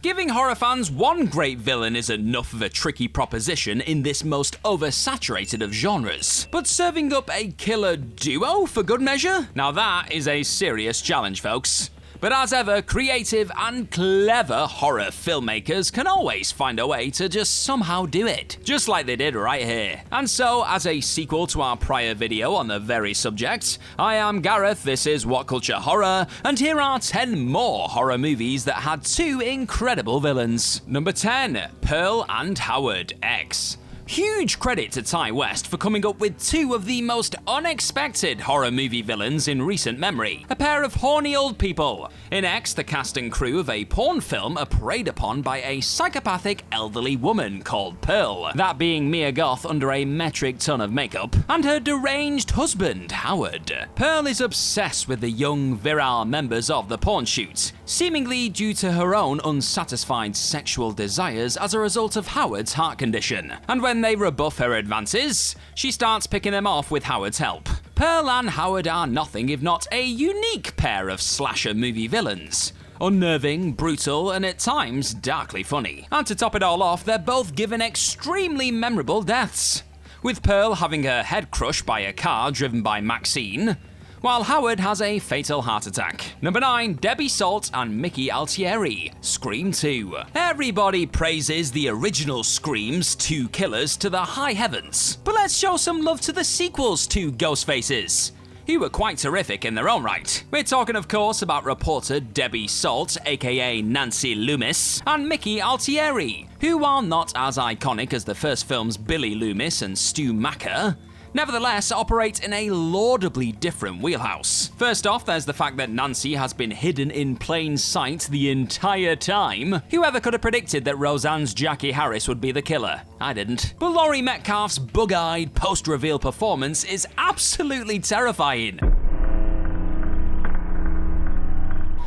Giving horror fans one great villain is enough of a tricky proposition in this most oversaturated of genres. But serving up a killer duo for good measure? Now that is a serious challenge, folks. But as ever, creative and clever horror filmmakers can always find a way to just somehow do it. Just like they did right here. And so, as a sequel to our prior video on the very subject, I am Gareth, this is What Culture Horror, and here are 10 more horror movies that had two incredible villains. Number 10, Pearl and Howard, X. Huge credit to Ti West for coming up with two of the most unexpected horror movie villains in recent memory. A pair of horny old people. In X, the cast and crew of a porn film are preyed upon by a psychopathic elderly woman called Pearl, that being Mia Goth under a metric ton of makeup, and her deranged husband, Howard. Pearl is obsessed with the young, virile members of the porn shoot, seemingly due to her own unsatisfied sexual desires as a result of Howard's heart condition. And when they rebuff her advances, she starts picking them off with Howard's help. Pearl and Howard are nothing if not a unique pair of slasher movie villains. Unnerving, brutal, and at times darkly funny. And to top it all off, they're both given extremely memorable deaths, with Pearl having her head crushed by a car driven by Maxine, while Howard has a fatal heart attack. Number 9, Debbie Salt and Mickey Altieri, Scream 2. Everybody praises the original Scream's two killers to the high heavens, but let's show some love to the sequels to Ghostfaces, who were quite terrific in their own right. We're talking of course about reporter Debbie Salt, aka Nancy Loomis, and Mickey Altieri, who are not as iconic as the first film's Billy Loomis and Stu Macker, nevertheless operate in a laudably different wheelhouse. First off, there's the fact that Nancy has been hidden in plain sight the entire time. Whoever could have predicted that Roseanne's Jackie Harris would be the killer? I didn't. But Laurie Metcalf's bug-eyed post-reveal performance is absolutely terrifying.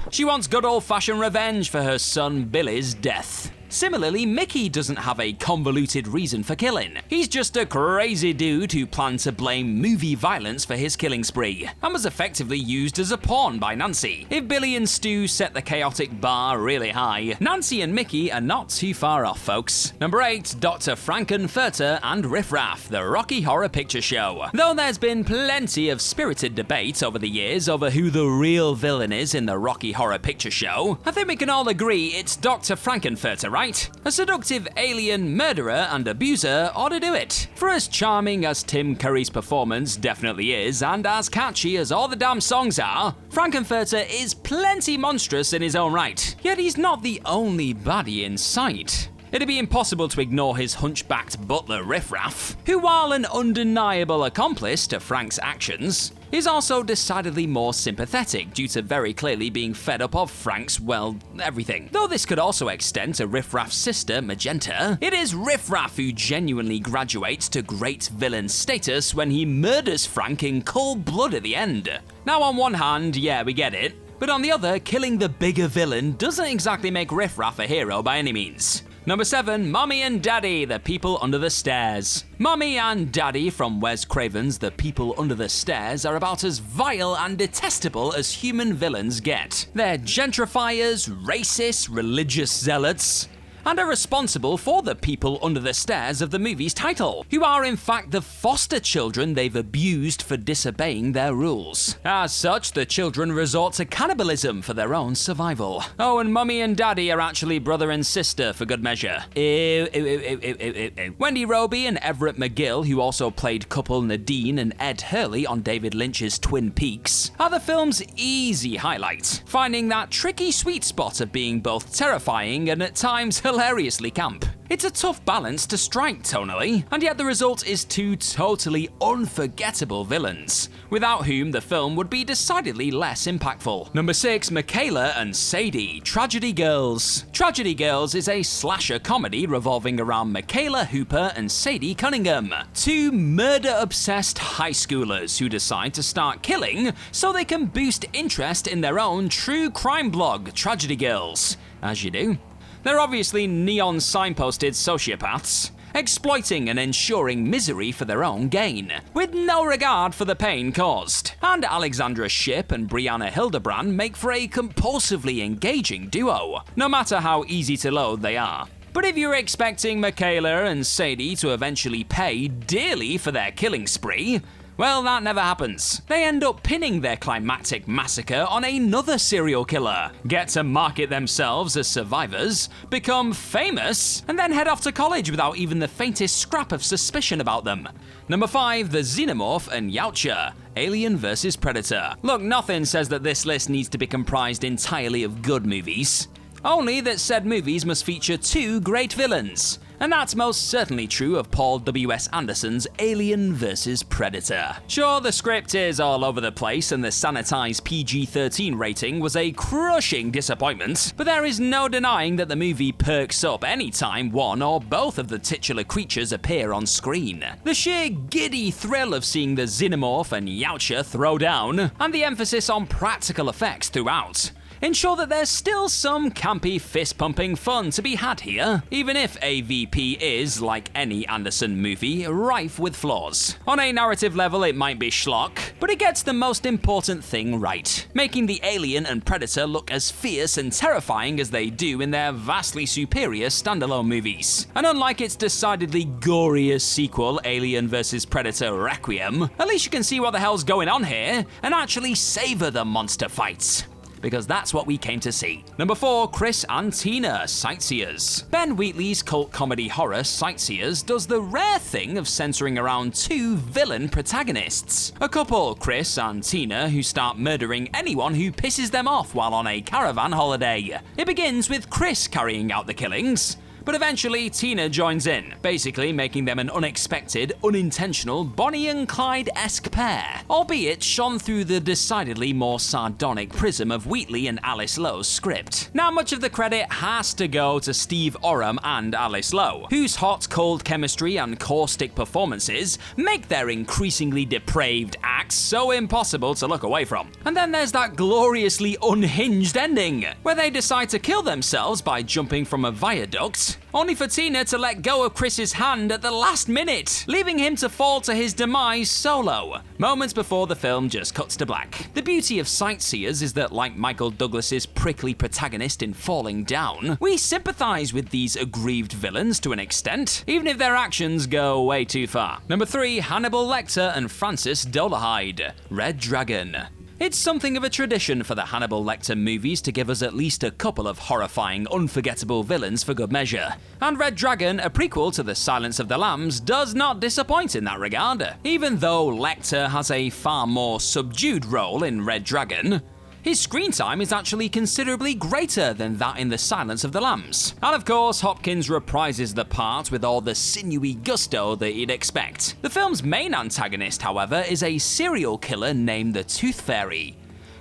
She wants good old-fashioned revenge for her son Billy's death. Similarly, Mickey doesn't have a convoluted reason for killing. He's just a crazy dude who planned to blame movie violence for his killing spree, and was effectively used as a pawn by Nancy. If Billy and Stu set the chaotic bar really high, Nancy and Mickey are not too far off, folks. Number 8, Dr. Frank-N-Furter and Riff Raff, the Rocky Horror Picture Show. Though there's been plenty of spirited debate over the years over who the real villain is in the Rocky Horror Picture Show, I think we can all agree it's Dr. Frank-N-Furter, right? A seductive alien murderer and abuser ought to do it. For as charming as Tim Curry's performance definitely is, and as catchy as all the damn songs are, Frank-N-Furter is plenty monstrous in his own right. Yet he's not the only baddie in sight. It'd be impossible to ignore his hunchbacked butler Riff Raff, who, while an undeniable accomplice to Frank's actions, is also decidedly more sympathetic due to very clearly being fed up of Frank's, well, everything. Though this could also extend to Riff Raff's sister, Magenta, it is Riff Raff who genuinely graduates to great villain status when he murders Frank in cold blood at the end. Now on one hand, yeah, we get it, but on the other, killing the bigger villain doesn't exactly make Riff Raff a hero by any means. Number 7, Mommy and Daddy, The People Under the Stairs. Mommy and Daddy from Wes Craven's The People Under the Stairs are about as vile and detestable as human villains get. They're gentrifiers, racists, religious zealots, and are responsible for the people under the stairs of the movie's title, who are in fact the foster children they've abused for disobeying their rules. As such, the children resort to cannibalism for their own survival. Oh, and Mummy and Daddy are actually brother and sister for good measure. Ew, ew, ew, ew, ew, ew, ew. Wendy Roby and Everett McGill, who also played couple Nadine and Ed Hurley on David Lynch's Twin Peaks, are the film's easy highlight, finding that tricky sweet spot of being both terrifying and at times hilariously camp. It's a tough balance to strike tonally, and yet the result is two totally unforgettable villains, without whom the film would be decidedly less impactful. Number 6, Michaela and Sadie, Tragedy Girls. Tragedy Girls is a slasher comedy revolving around Michaela Hooper and Sadie Cunningham, two murder-obsessed high schoolers who decide to start killing so they can boost interest in their own true crime blog, Tragedy Girls. As you do. They're obviously neon signposted sociopaths, exploiting and ensuring misery for their own gain, with no regard for the pain caused. And Alexandra Shipp and Brianna Hildebrand make for a compulsively engaging duo, no matter how easy to loathe they are. But if you're expecting Michaela and Sadie to eventually pay dearly for their killing spree, well, that never happens. They end up pinning their climactic massacre on another serial killer, get to market themselves as survivors, become famous, and then head off to college without even the faintest scrap of suspicion about them. Number 5, the Xenomorph and Yautja, Alien vs. Predator. Look, nothing says that this list needs to be comprised entirely of good movies. Only that said movies must feature 2 great villains. And that's most certainly true of Paul W.S. Anderson's Alien vs. Predator. Sure, the script is all over the place and the sanitized PG-13 rating was a crushing disappointment, but there is no denying that the movie perks up anytime one or both of the titular creatures appear on screen. The sheer giddy thrill of seeing the Xenomorph and Yautja throw down, and the emphasis on practical effects throughout, ensure that there's still some campy fist-pumping fun to be had here, even if AVP is, like any Anderson movie, rife with flaws. On a narrative level, it might be schlock, but it gets the most important thing right, making the Alien and Predator look as fierce and terrifying as they do in their vastly superior standalone movies. And unlike its decidedly goriest sequel, Alien vs. Predator Requiem, at least you can see what the hell's going on here and actually savor the monster fights, because that's what we came to see. Number 4, Chris and Tina, Sightseers. Ben Wheatley's cult comedy horror Sightseers does the rare thing of centering around 2 villain protagonists. A couple, Chris and Tina, who start murdering anyone who pisses them off while on a caravan holiday. It begins with Chris carrying out the killings, but eventually Tina joins in, basically making them an unexpected, unintentional Bonnie and Clyde-esque pair, albeit shone through the decidedly more sardonic prism of Wheatley and Alice Lowe's script. Now, much of the credit has to go to Steve Oram and Alice Lowe, whose hot, cold chemistry and caustic performances make their increasingly depraved acts so impossible to look away from. And then there's that gloriously unhinged ending, where they decide to kill themselves by jumping from a viaduct, only for Tina to let go of Chris's hand at the last minute, leaving him to fall to his demise solo, moments before the film just cuts to black. The beauty of Sightseers is that, like Michael Douglas's prickly protagonist in Falling Down, we sympathize with these aggrieved villains to an extent, even if their actions go way too far. Number 3, Hannibal Lecter and Francis Dolarhyde, Red Dragon. It's something of a tradition for the Hannibal Lecter movies to give us at least a couple of horrifying, unforgettable villains for good measure. And Red Dragon, a prequel to The Silence of the Lambs, does not disappoint in that regard. Even though Lecter has a far more subdued role in Red Dragon, his screen time is actually considerably greater than that in The Silence of the Lambs. And of course, Hopkins reprises the part with all the sinewy gusto that you'd expect. The film's main antagonist, however, is a serial killer named the Tooth Fairy,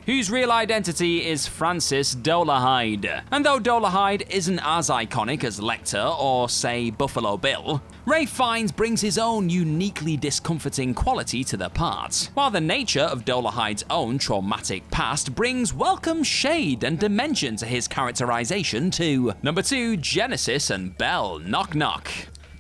whose real identity is Francis Dolarhyde. And though Dolarhyde isn't as iconic as Lecter or, say, Buffalo Bill, Ralph Fiennes brings his own uniquely discomforting quality to the part, while the nature of Dolarhyde's own traumatic past brings welcome shade and dimension to his characterization too. Number 2, Genesis and Belle, Knock Knock.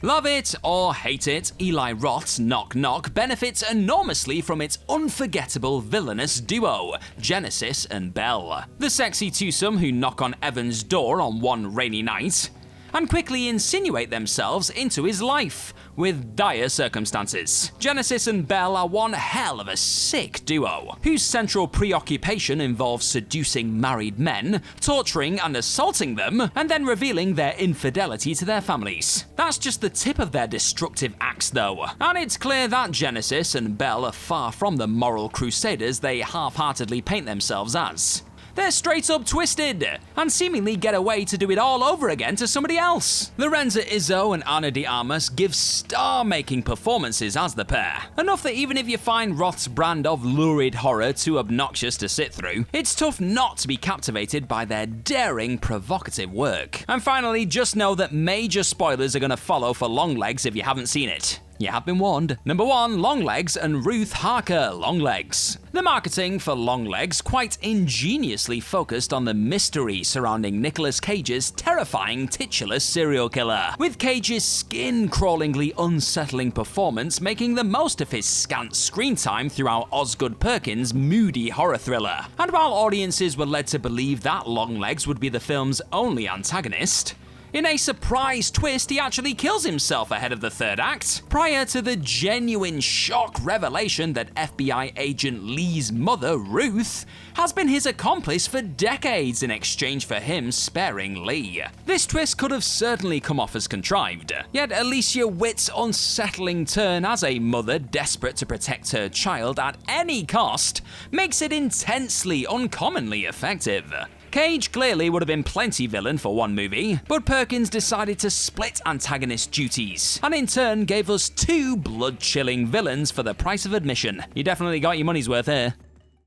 Love it or hate it, Eli Roth's Knock Knock benefits enormously from its unforgettable villainous duo, Genesis and Belle. The sexy twosome who knock on Evan's door on one rainy night and quickly insinuate themselves into his life with dire circumstances. Genesis and Belle are one hell of a sick duo, whose central preoccupation involves seducing married men, torturing and assaulting them, and then revealing their infidelity to their families. That's just the tip of their destructive acts though, and it's clear that Genesis and Belle are far from the moral crusaders they half-heartedly paint themselves as. They're straight up twisted, and seemingly get away to do it all over again to somebody else. Lorenza Izzo and Ana de Armas give star-making performances as the pair, enough that even if you find Roth's brand of lurid horror too obnoxious to sit through, it's tough not to be captivated by their daring, provocative work. And finally, just know that major spoilers are going to follow for Longlegs if you haven't seen it. You have been warned. Number 1, Longlegs and Ruth Harker Longlegs. The marketing for Longlegs quite ingeniously focused on the mystery surrounding Nicolas Cage's terrifying titular serial killer, with Cage's skin-crawlingly unsettling performance making the most of his scant screen time throughout Osgood Perkins' moody horror thriller. And while audiences were led to believe that Longlegs would be the film's only antagonist, in a surprise twist, he actually kills himself ahead of the third act, prior to the genuine shock revelation that FBI agent Lee's mother, Ruth, has been his accomplice for decades in exchange for him sparing Lee. This twist could have certainly come off as contrived, yet Alicia Witt's unsettling turn as a mother desperate to protect her child at any cost makes it intensely, uncommonly effective. Cage clearly would have been plenty villain for one movie, but Perkins decided to split antagonist duties, and in turn gave us 2 blood-chilling villains for the price of admission. You definitely got your money's worth here.